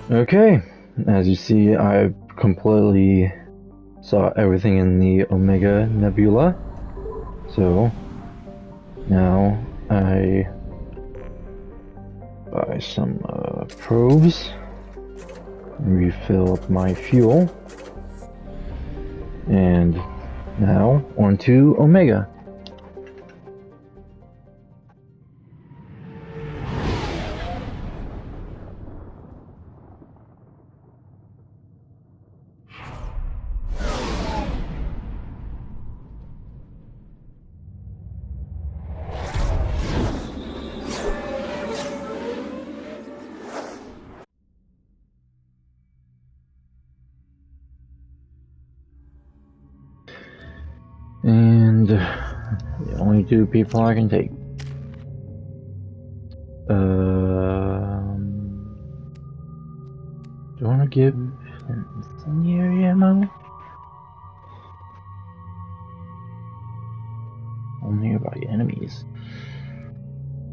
Okay, as you see, I completely saw everything in the Omega Nebula. So now I buy some probes, refill up my fuel, and now on to Omega. And the only two people I can take. Do you want to give incendiary ammo? Only nearby enemies.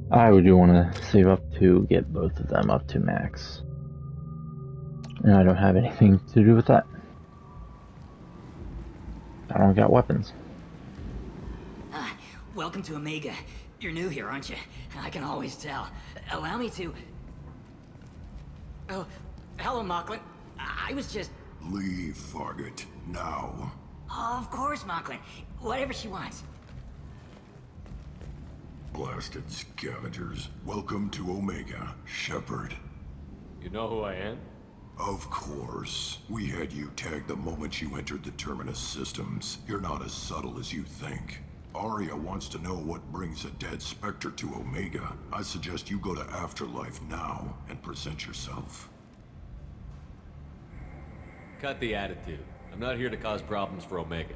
I would do want to save up to get both of them up to max. And I don't have anything to do with that. I don't got weapons. Welcome to Omega. You're new here, aren't you? I can always tell. Allow me to... Oh, hello, Mocklin. I was just... Leave, Fargate, now. Oh, of course, Mocklin. Whatever she wants. Blasted scavengers. Welcome to Omega, Shepard. You know who I am? Of course. We had you tagged the moment you entered the Terminus systems. You're not as subtle as you think. Aria wants to know what brings a dead Spectre to Omega. I suggest you go to Afterlife now and present yourself. Cut the attitude. I'm not here to cause problems for Omega.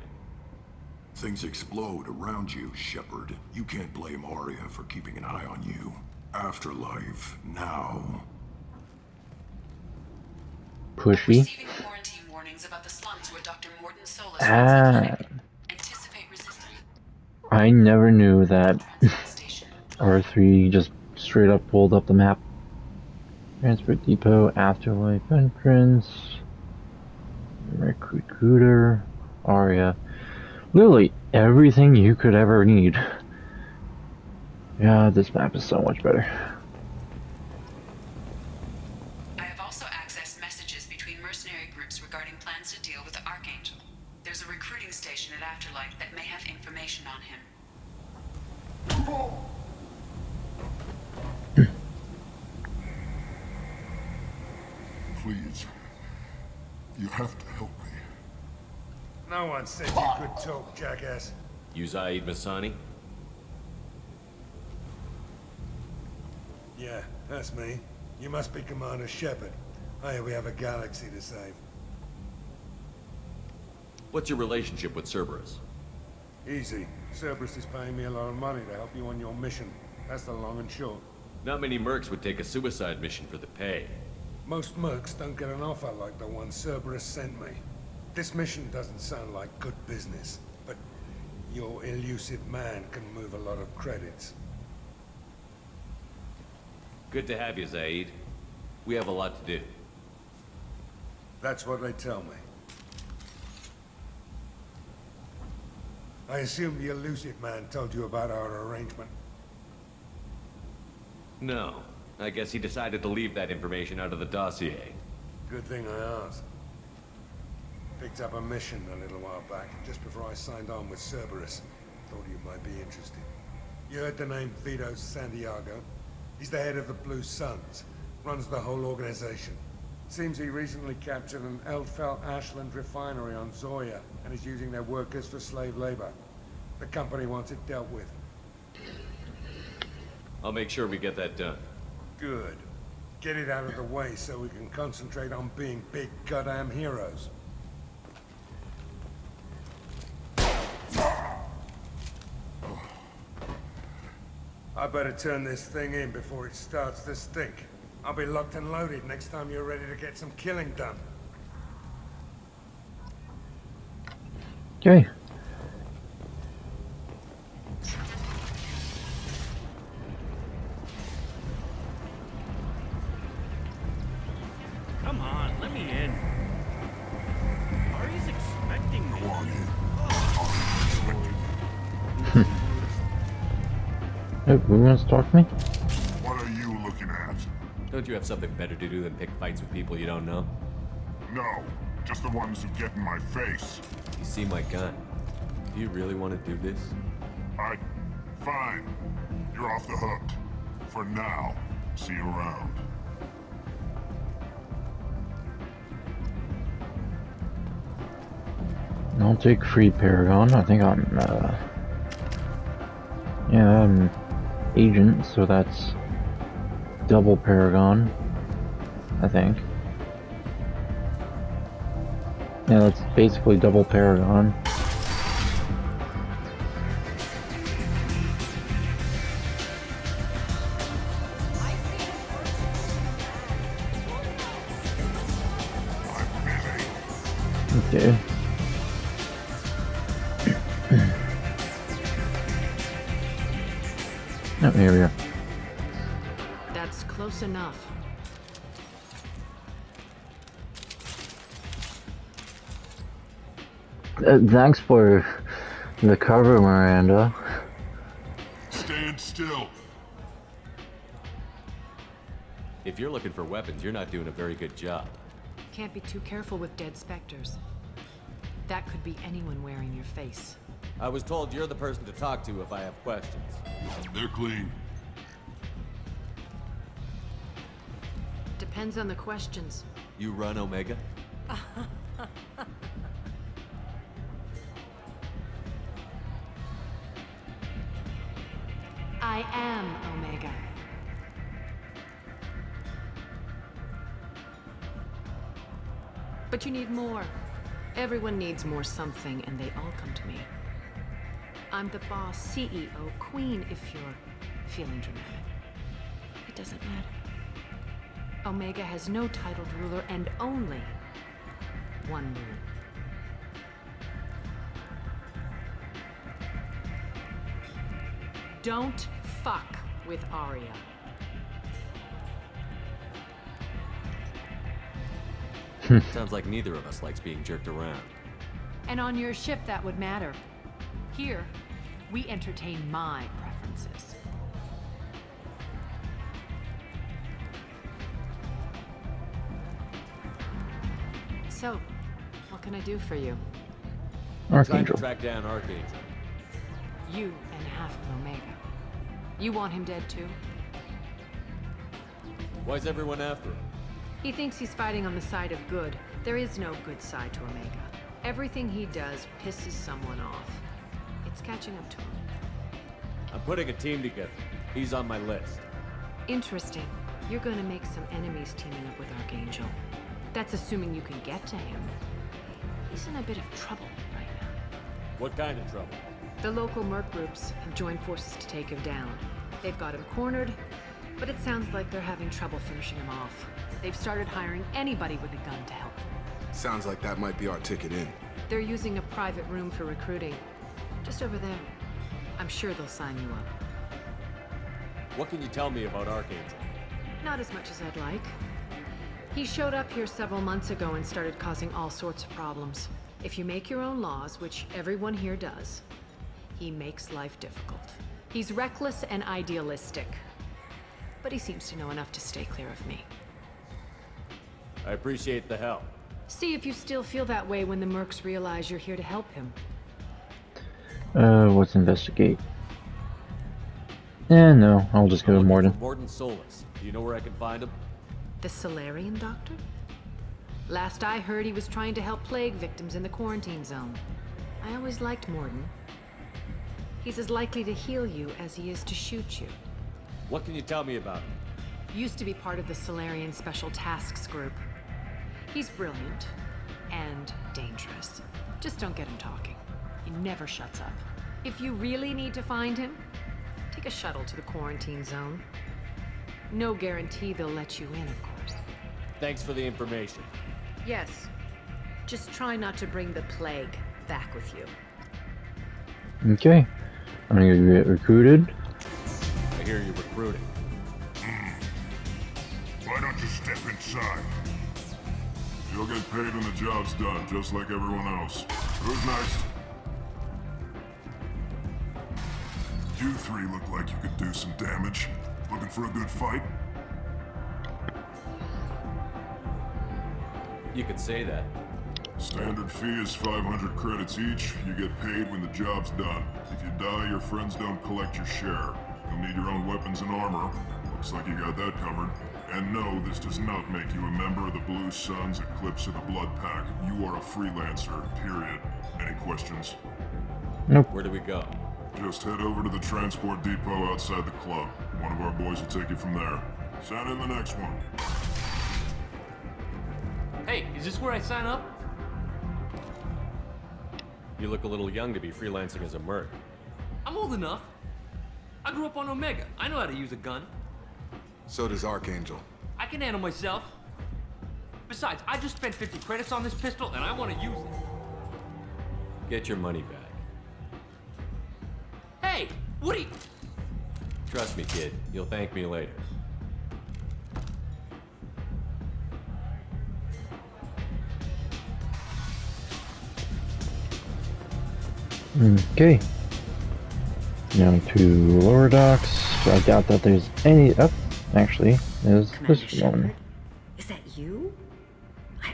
Things explode around you, Shepard. You can't blame Aria for keeping an eye on you. Afterlife, now. Pushy. Receiving quarantine warnings about the slums where Dr. Morton Solus Anticipate resistance. I never knew that R3 just straight up pulled up the map. Transport depot, afterlife entrance, recruiter, Aria. Literally everything you could ever need. Yeah, this map is so much better. I have also accessed messages between mercenary groups regarding plans to deal with the Archangel. There's a recruiting station at Afterlife that may have information on him. Please. You have to help me. No one said you could talk, jackass. You Zaid Masani? Yeah, that's me. You must be Commander Shepard. Hey, we have a galaxy to save. What's your relationship with Cerberus? Easy. Cerberus is paying me a lot of money to help you on your mission. That's the long and short. Not many mercs would take a suicide mission for the pay. Most mercs don't get an offer like the one Cerberus sent me. This mission doesn't sound like good business, but your elusive man can move a lot of credits. Good to have you, Zaid. We have a lot to do. That's what they tell me. I assume the elusive man told you about our arrangement. No. I guess he decided to leave that information out of the dossier. Good thing I asked. Picked up a mission a little while back, just before I signed on with Cerberus. Thought you might be interested. You heard the name Vito Santiago? He's the head of the Blue Suns, runs the whole organization. Seems he recently captured an Eldfell Ashland refinery on Zoya, and is using their workers for slave labor. The company wants it dealt with. I'll make sure we get that done. Good. Get it out of the way so we can concentrate on being big goddamn heroes. I better turn this thing in before it starts to stink. I'll be locked and loaded next time you're ready to get some killing done. Okay. Come me in. Ari's expecting me. Go on in. Oh, who wants to talk to me? What are you looking at? Don't you have something better to do than pick fights with people you don't know? No, just the ones who get in my face. You see my gun. Do you really want to do this? Fine. You're off the hook. For now. See you around. I'll take free Paragon. I think I'm, yeah, I'm agent, so that's double Paragon, I think. Yeah, that's basically double Paragon. Okay. Oh, here we are. That's close enough. Thanks for the cover, Miranda. Stand still. If you're looking for weapons, you're not doing a very good job. Can't be too careful with dead specters. That could be anyone wearing your face. I was told you're the person to talk to if I have questions. They're clean. Depends on the questions. You run Omega? I am Omega. But you need more. Everyone needs more something, and they all come to me. I'm the boss, CEO, queen, if you're feeling dramatic. It doesn't matter. Omega has no titled ruler and only one rule. Don't fuck with Aria. Sounds like neither of us likes being jerked around. And on your ship, that would matter. Here, we entertain my preferences. So, what can I do for you? Trying to Archangel. track down Archangel. You and half of Omega. You want him dead too? Why's everyone after him? He thinks he's fighting on the side of good. There is no good side to Omega. Everything he does pisses someone off. It's catching up to him. I'm putting a team together. He's on my list. Interesting. You're going to make some enemies teaming up with Archangel. That's assuming you can get to him. He's in a bit of trouble right now. What kind of trouble? The local merc groups have joined forces to take him down. They've got him cornered, but it sounds like they're having trouble finishing him off. They've started hiring anybody with a gun to help them. Sounds like that might be our ticket in. They're using a private room for recruiting. Just over there. I'm sure they'll sign you up. What can you tell me about Archangel? Not as much as I'd like. He showed up here several months ago and started causing all sorts of problems. If you make your own laws, which everyone here does, he makes life difficult. He's reckless and idealistic. But he seems to know enough to stay clear of me. I appreciate the help. See if you still feel that way when the mercs realize you're here to help him. Let's investigate. No, I'll just go to Mordin. Mordin Solus. Do you know where I can find him? The Solarian doctor? Last I heard, he was trying to help plague victims in the quarantine zone. I always liked Mordin. He's as likely to heal you as he is to shoot you. What can you tell me about him? Used to be part of the Solarian Special Tasks Group. He's brilliant and dangerous. Just don't get him talking. He never shuts up. If you really need to find him, take a shuttle to the quarantine zone. No guarantee they'll let you in, of course. Thanks for the information. Yes. Just try not to bring the plague back with you. Okay. I'm gonna get recruited. I hear you're recruiting. Why don't you step inside? You'll get paid when the job's done, just like everyone else. Who's next? You three look like you could do some damage. Looking for a good fight? You could say that. Standard fee is 500 credits each. You get paid when the job's done. If you die, your friends don't collect your share. You'll need your own weapons and armor. Looks like you got that covered. And no, this does not make you a member of the Blue Suns, Eclipse, or the Blood Pack. You are a freelancer, period. Any questions? Nope. Where do we go? Just head over to the transport depot outside the club. One of our boys will take you from there. Send in the next one. Hey, is this where I sign up? You look a little young to be freelancing as a merc. I'm old enough. I grew up on Omega. I know how to use a gun. So does Archangel. I can handle myself. Besides, I just spent 50 credits on this pistol and I want to use it. Get your money back. Hey, what are you... Trust me, kid. You'll thank me later. Okay. Down to lower docks. I doubt that there's any. Oh, actually, there's this Commander one. Shepard? Is that you?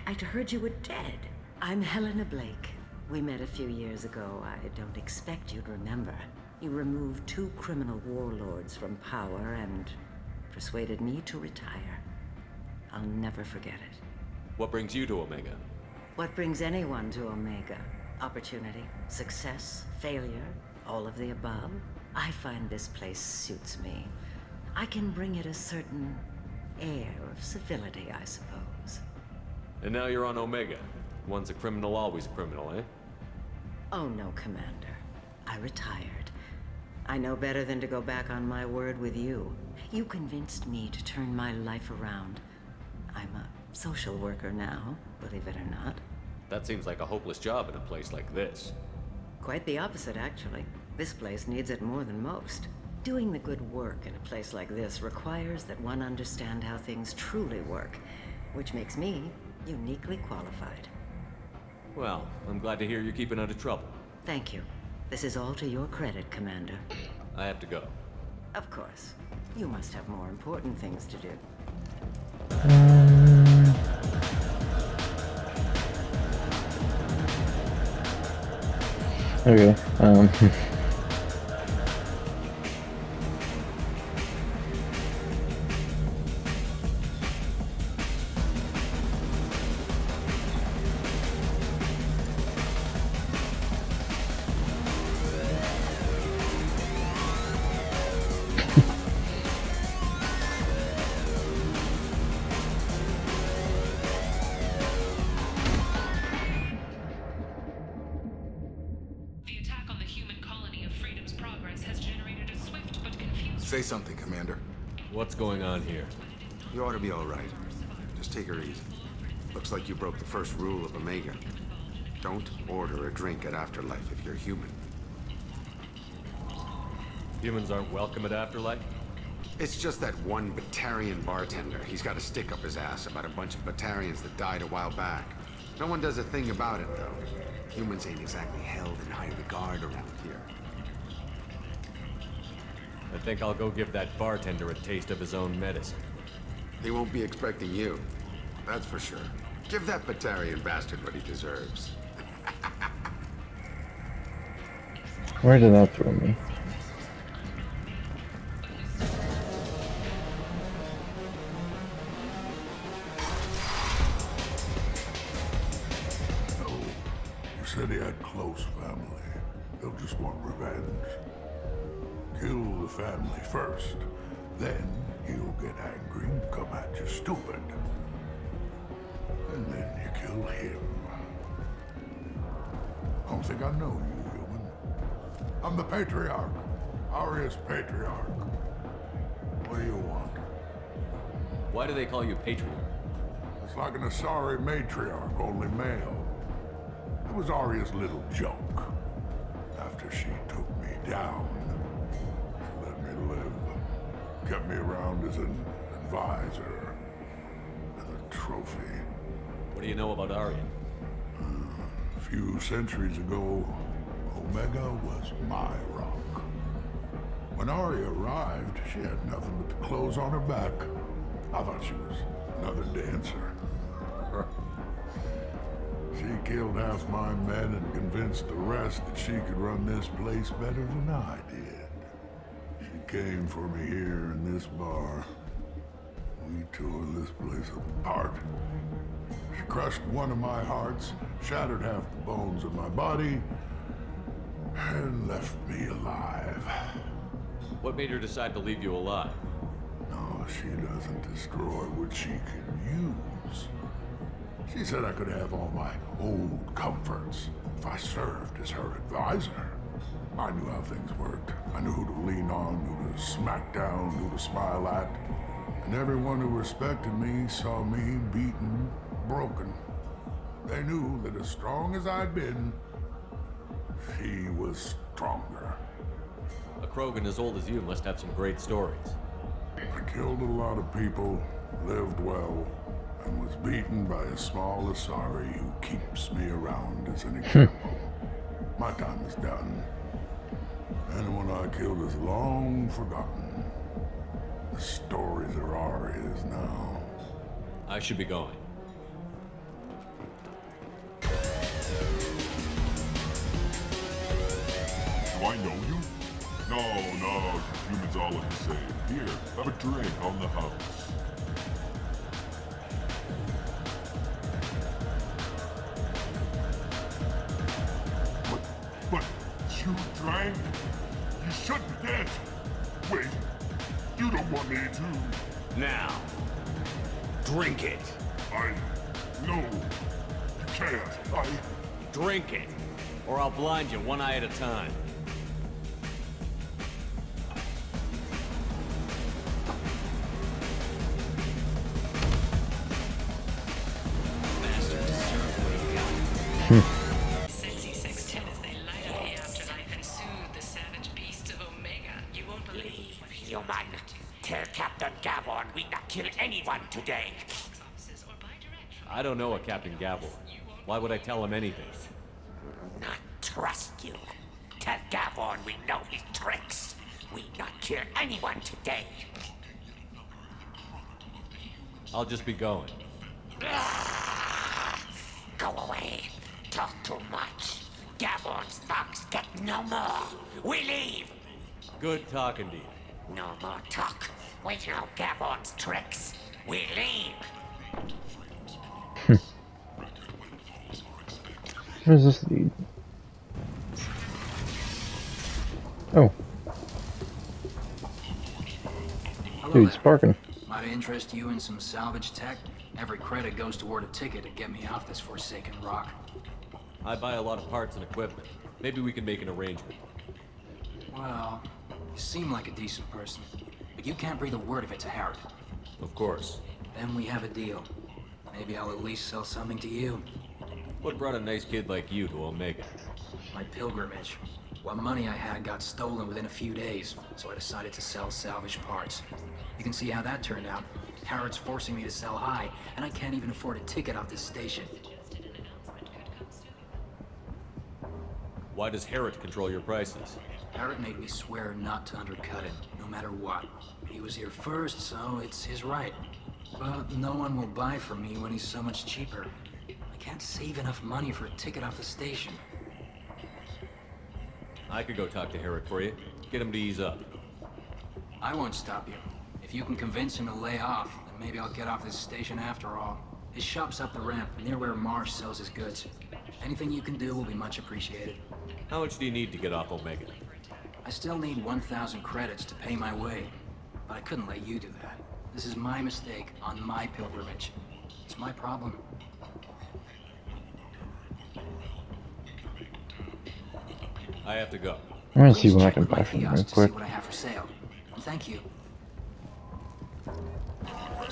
I'd heard you were dead. I'm Helena Blake. We met a few years ago. I don't expect you'd remember. You removed 2 criminal warlords from power and persuaded me to retire. I'll never forget it. What brings you to Omega? What brings anyone to Omega? Opportunity, success, failure, all of the above. I find this place suits me. I can bring it a certain air of civility, I suppose. And now you're on Omega. Once a criminal, always a criminal, eh? Oh no, Commander. I retired. I know better than to go back on my word with you. You convinced me to turn my life around. I'm a social worker now, believe it or not. That seems like a hopeless job in a place like this. Quite the opposite, actually. This place needs it more than most. Doing the good work in a place like this requires that one understand how things truly work, which makes me uniquely qualified. Well, I'm glad to hear you're keeping out of trouble. Thank you. This is all to your credit, Commander. I have to go. Of course. You must have more important things to do. Okay. Say something, Commander. What's going on here? You ought to be all right. Just take her easy. Looks like you broke the first rule of Omega. Don't order a drink at Afterlife if you're human. Humans aren't welcome at Afterlife? It's just that one Batarian bartender. He's got a stick up his ass about a bunch of Batarians that died a while back. No one does a thing about it, though. Humans ain't exactly held in high regard around here. I think I'll go give that bartender a taste of his own medicine. He won't be expecting you. That's for sure. Give that Batarian bastard what he deserves. Where did that throw me? No. You said he had close family. They'll just want revenge. Kill the family first. Then he'll get angry and come at you stupid. And then you kill him. I don't think I know you, human. I'm the Patriarch. Arius Patriarch. What do you want? Why do they call you Patriarch? It's like an Asari matriarch, only male. It was Arya's little joke. After she took me down, she let me live. Kept me around as an advisor and a trophy. What do you know about Arya? A few centuries ago, Omega was my rock. When Arya arrived, she had nothing but the clothes on her back. I thought she was another dancer. She killed half my men and convinced the rest that she could run this place better than I did. She came for me here in this bar. We tore this place apart. She crushed one of my hearts, shattered half the bones of my body, and left me alive. What made her decide to leave you alive? No, she doesn't destroy what she can use. She said I could have all my old comforts if I served as her advisor. I knew how things worked. I knew who to lean on, who to smack down, who to smile at. And everyone who respected me saw me beaten, broken. They knew that as strong as I'd been, she was stronger. A Krogan as old as you must have some great stories. I killed a lot of people, lived well, and was beaten by a small Asari who keeps me around as an example. My time is done. Anyone I killed is long forgotten. The stories are Arya's now. I should be going. Do I know you? No, you humans all look the same. Here, have a drink on the house. But you drank? You shouldn't get. Wait, you don't want me to. Now, drink it. No, you can't. Drink it, or I'll blind you one eye at a time. Sexy 610 as they light up the afterlife and soothe the savage beasts of Omega. You won't believe what he Human, tell Captain Gavon we not kill anyone today. I don't know a Captain Gavor. Why would I tell him anything? Not trust you. Tell Gavon we know his tricks. We not kill anyone today. I'll just be going. Go away. Talk too much. Gavon's thugs get no more. We leave. Good talking to you. No more talk. We know Gavon's tricks. We leave. Where does this lead? Oh. Dude, sparking. Might interest you in some salvage tech? Every credit goes toward a ticket to get me off this forsaken rock. I buy a lot of parts and equipment. Maybe we can make an arrangement. Well, you seem like a decent person, but you can't breathe a word of it to Harrod. Of course. Then we have a deal. Maybe I'll at least sell something to you. What brought a nice kid like you to Omega? My pilgrimage. What money I had got stolen within a few days, so I decided to sell salvage parts. You can see how that turned out. Harrod's forcing me to sell high, and I can't even afford a ticket off this station. Why does Harrod control your prices? Harrod made me swear not to undercut him, no matter what. He was here first, so it's his right. But no one will buy from me when he's so much cheaper. I can't save enough money for a ticket off the station. I could go talk to Harrod for you. Get him to ease up. I won't stop you. If you can convince him to lay off, then maybe I'll get off this station after all. His shop's up the ramp, near where Marsh sells his goods. Anything you can do will be much appreciated. How much do you need to get off Omega? I still need 1,000 credits to pay my way, but I couldn't let you do that. This is my mistake on my pilgrimage. It's my problem. I have to go. I'm gonna see what I can buy from him real quick. See what I have for sale. Thank you.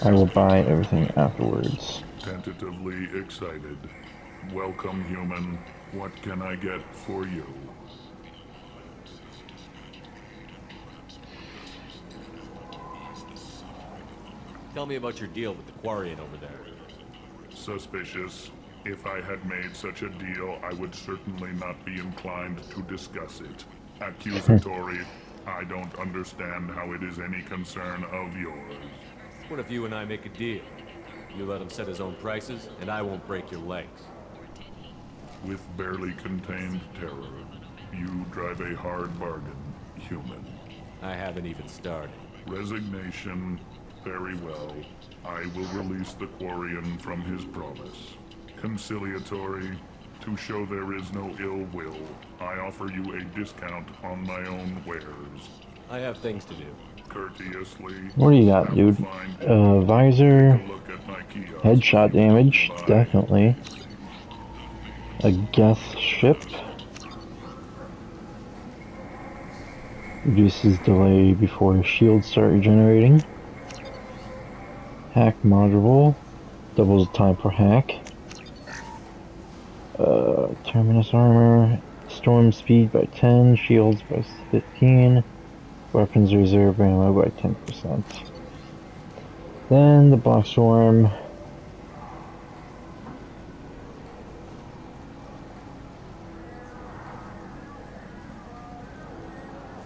I will buy everything afterwards. Tentatively excited. Welcome, human. What can I get for you? Tell me about your deal with the Quarian over there. Suspicious. If I had made such a deal, I would certainly not be inclined to discuss it. Accusatory. I don't understand how it is any concern of yours. What if you and I make a deal? You let him set his own prices, and I won't break your legs. With barely contained terror, you drive a hard bargain, human. I haven't even started. Resignation. Very well. I will release the Quarian from his promise. Conciliatory. To show there is no ill will, I offer you a discount on my own wares. I have things to do. Courteously. What do you got, dude? Visor. Headshot damage, definitely. A Geth ship. Reduces delay before shields start regenerating. Hack module. Doubles the time per hack. Terminus armor. Storm speed by 10. Shields by 15. Weapons reserve ammo by 10%. Then the Black Swarm.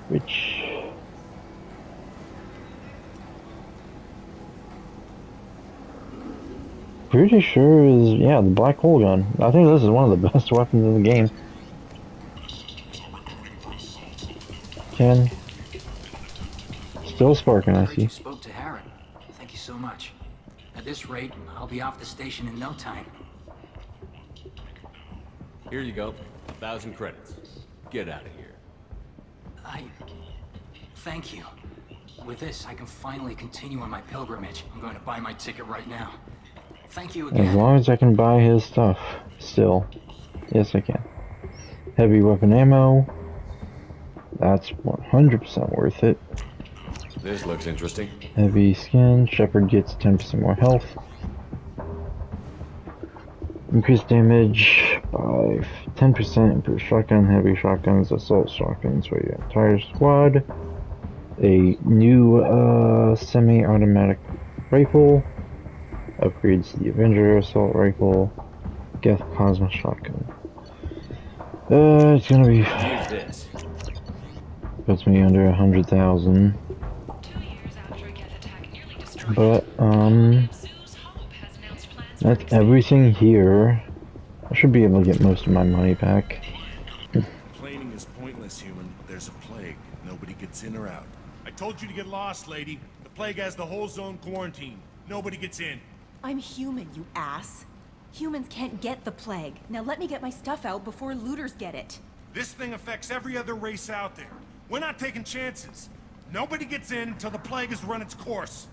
Which pretty sure is, yeah, the black hole gun. I think this is one of the best weapons in the game. 10. Still sparking, I see. You spoke to Harren. Thank you so much. At this rate, I'll be off the station in no time. Here you go. 1,000 credits. Get out of here. Thank you. With this, I can finally continue on my pilgrimage. I'm going to buy my ticket right now. Thank you again. As long as I can buy his stuff. Still. Yes, I can. Heavy weapon ammo. That's 100% worth it. This looks interesting. Heavy skin. Shepard gets 10% more health. Increased damage by 10%. Improved shotgun. Heavy shotguns. Assault shotguns for your entire squad. A new semi-automatic rifle. Upgrades the Avenger assault rifle. Geth plasma shotgun. It's gonna be. Puts me under 100,000. But that's everything here. I should be able to get most of my money back. Complaining is pointless, human. There's a plague. Nobody gets in or out. I told you to get lost, lady. The plague has the whole zone quarantined. Nobody gets in. I'm human, you ass. Humans can't get the plague. Now let me get my stuff out before looters get it. This thing affects every other race out there. We're not taking chances. Nobody gets in until the plague has run its course.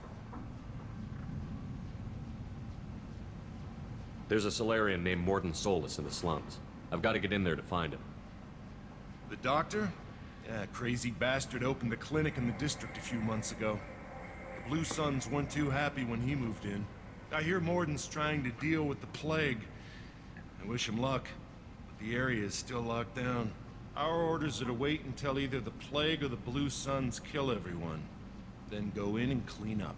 There's a Salarian named Mordin Solus in the slums. I've got to get in there to find him. The doctor? Yeah, crazy bastard opened a clinic in the district a few months ago. The Blue Suns weren't too happy when he moved in. I hear Mordin's trying to deal with the plague. I wish him luck, but the area is still locked down. Our orders are to wait until either the plague or the Blue Suns kill everyone. Then go in and clean up.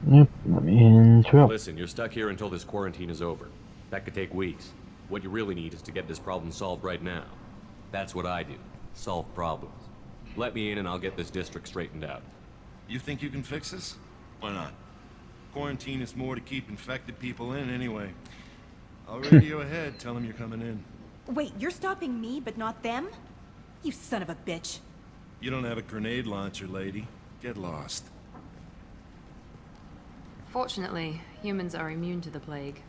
Yep, let me interrupt. Listen, you're stuck here until this quarantine is over. That could take weeks. What you really need is to get this problem solved right now. That's what I do. Solve problems. Let me in and I'll get this district straightened out. You think you can fix this? Why not? Quarantine is more to keep infected people in anyway. I'll radio ahead, tell them you're coming in. Wait, you're stopping me, but not them? You son of a bitch. You don't have a grenade launcher, lady. Get lost. Fortunately, humans are immune to the plague.